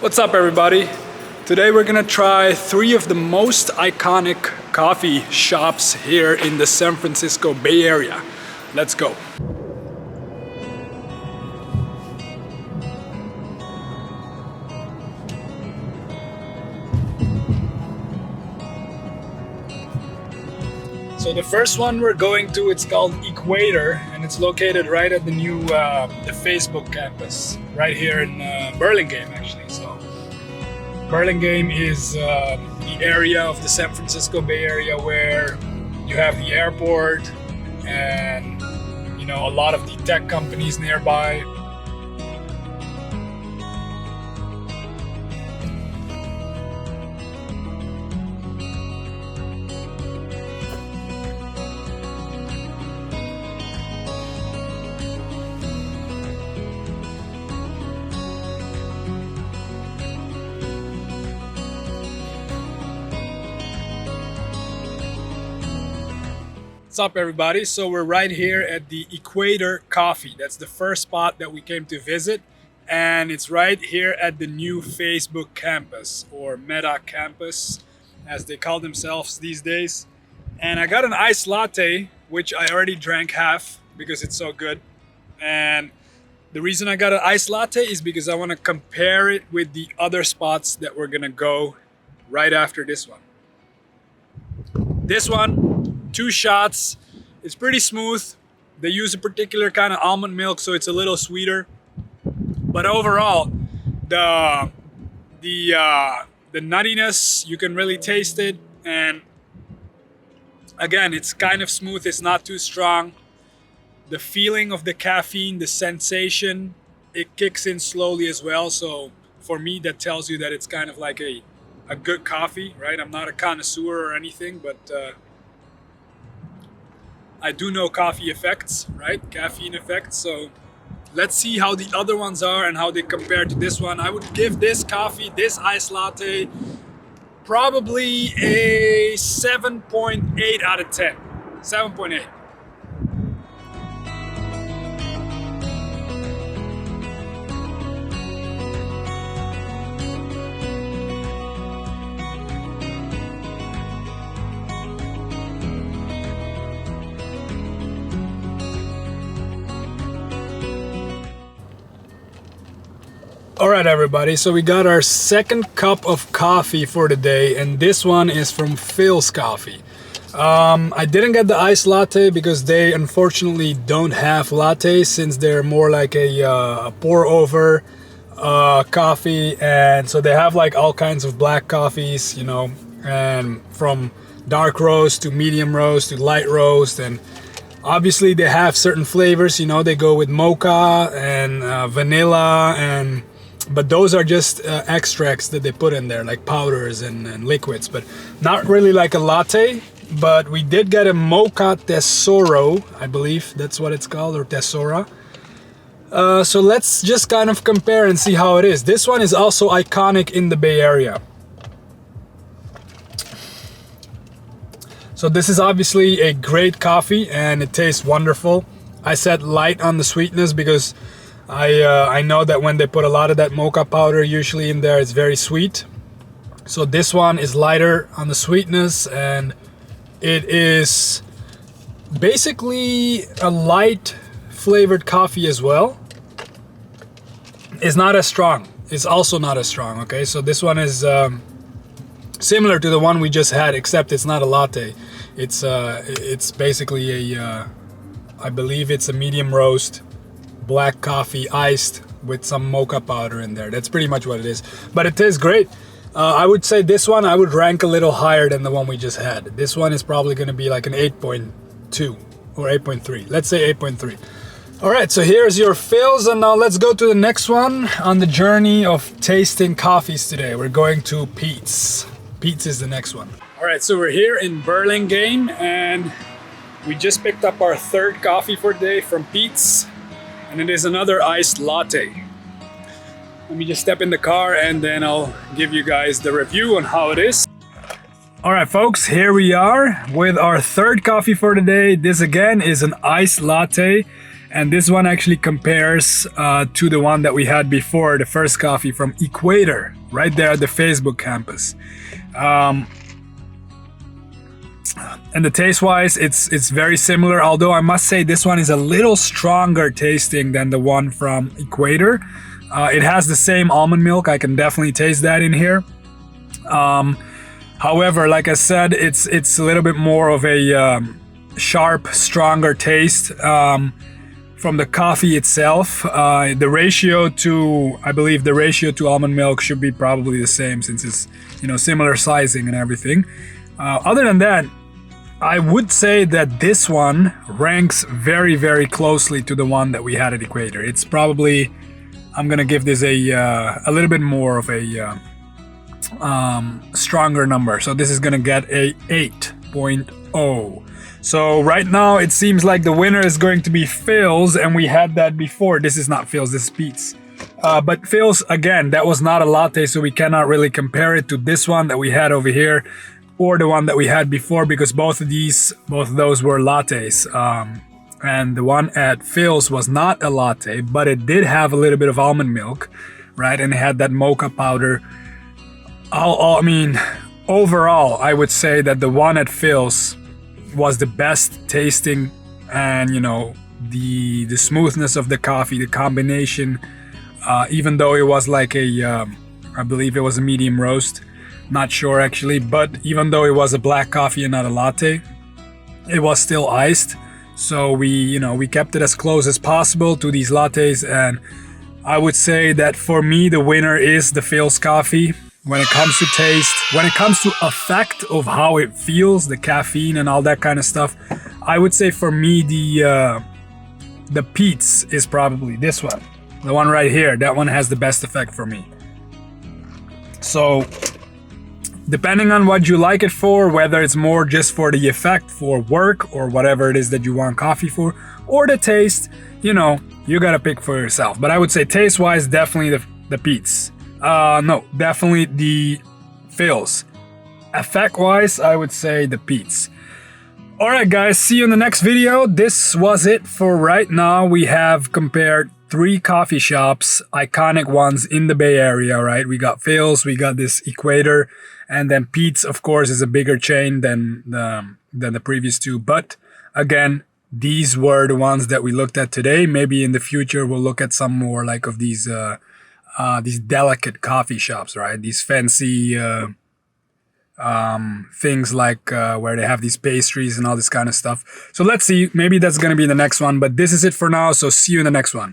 What's up everybody? Today we're gonna try 3 of the most iconic coffee shops here in the San Francisco Bay Area. Let's go. So the first one we're going to, it's called Equator, and it's located right at the new the Facebook campus, right here in Burlingame actually. So Burlingame is the area of the San Francisco Bay Area where you have the airport and a lot of the tech companies nearby. What's up everybody? So we're right here at the Equator Coffee. That's the first spot that we came to visit, and it's right here at the new Facebook campus, or Meta campus as they call themselves these days. And I got an iced latte, which I already drank half because it's so good. And the reason I got an iced latte is because I want to compare it with the other spots that we're gonna go right after this one. This one, 2 shots. It's pretty smooth. They use a particular kind of almond milk, so it's a little sweeter. But overall, the nuttiness, you can really taste it. And again, it's kind of smooth. It's not too strong. The feeling of the caffeine, the sensation, it kicks in slowly as well. So for me, that tells you that it's kind of like a good coffee, right? I'm not a connoisseur or anything, but I do know coffee effects, right? Caffeine effects. So let's see how the other ones are and how they compare to this one. I would give this coffee, this iced latte, probably a 7.8 out of 10. 7.8. All right, everybody, so we got our second cup of coffee for the day, and this one is from Philz Coffee. I didn't get the iced latte because they unfortunately don't have lattes, since they're more like a pour over coffee, and so they have like all kinds of black coffees, and from dark roast to medium roast to light roast, and obviously they have certain flavors, they go with mocha and vanilla, but those are just extracts that they put in there, like powders and liquids, but not really like a latte. But we did get a mocha tesoro, I believe that's what it's called, or tesora. So let's just kind of compare and see how it is. This one is also iconic in the Bay Area. So this is obviously a great coffee and it tastes wonderful. I said light on the sweetness because I know that when they put a lot of that mocha powder usually in there, it's very sweet. So this one is lighter on the sweetness, and it is basically a light flavored coffee as well. It's not as strong. It's also not as strong, okay? So this one is similar to the one we just had, except it's not a latte. It's basically I believe it's a medium roast black coffee iced with some mocha powder in there. That's pretty much what it is, but it tastes great. I would say this one I would rank a little higher than the one we just had. This one is probably going to be like an 8.2 or 8.3. Let's say 8.3. All right, so here's your fills, and now let's go to the next one on the journey of tasting coffees today. We're going to Peet's. Peet's is the next one. All right, so we're here in Burlingame, and we just picked up our 3rd coffee for the day from Peet's. And it is another iced latte. Let me just step in the car and then I'll give you guys the review on how it is. All right, folks, here we are with our 3rd coffee for the day. This again is an iced latte, And this one actually compares to the one that we had before, the first coffee from Equator, right there at the Facebook campus. And the taste-wise, it's very similar, although I must say this one is a little stronger tasting than the one from Equator. It has the same almond milk. I can definitely taste that in here. However, like I said, it's a little bit more of a sharp, stronger taste from the coffee itself. The ratio to, I believe the ratio to almond milk should be probably the same, since it's, you know, similar sizing and everything. Other than that, I would say that this one ranks very, very closely to the one that we had at Equator. It's probably, I'm gonna give this a little bit more of a stronger number. So this is gonna get a 8.0. So right now it seems like the winner is going to be Phil's, and we had that before. This is not Phil's, this is Pete's. But Phil's, again, that was not a latte, so we cannot really compare it to this one that we had over here, or the one that we had before, because both of those were lattes. And the one at Phil's was not a latte, but it did have a little bit of almond milk, right? And it had that mocha powder. I mean, overall, I would say that the one at Phil's was the best tasting, and, you know, the smoothness of the coffee, the combination, even though it was like a, I believe it was a medium roast. Not sure actually, but even though it was a black coffee and not a latte, it was still iced. So we kept it as close as possible to these lattes, and I would say that for me the winner is the Phil's coffee when it comes to taste, when it comes to effect of how it feels, the caffeine and all that kind of stuff. I would say for me the Pete's is probably this one, the one right here. That one has the best effect for me. So depending on what you like it for, whether it's more just for the effect, for work, or whatever it is that you want coffee for, or the taste, you know, you gotta pick for yourself. But I would say taste-wise, definitely the Pete's. No, definitely the Phil's. Effect-wise, I would say the Pete's. Alright guys, see you in the next video. This was it for right now. We have compared 3 coffee shops, iconic ones in the Bay Area, right? We got Phil's, we got this Equator, and then Pete's, of course, is a bigger chain than the previous 2. But again, these were the ones that we looked at today. Maybe in the future we'll look at some more like of these delicate coffee shops, right? These fancy things like where they have these pastries and all this kind of stuff. So let's see. Maybe that's gonna be the next one. But this is it for now. So see you in the next one.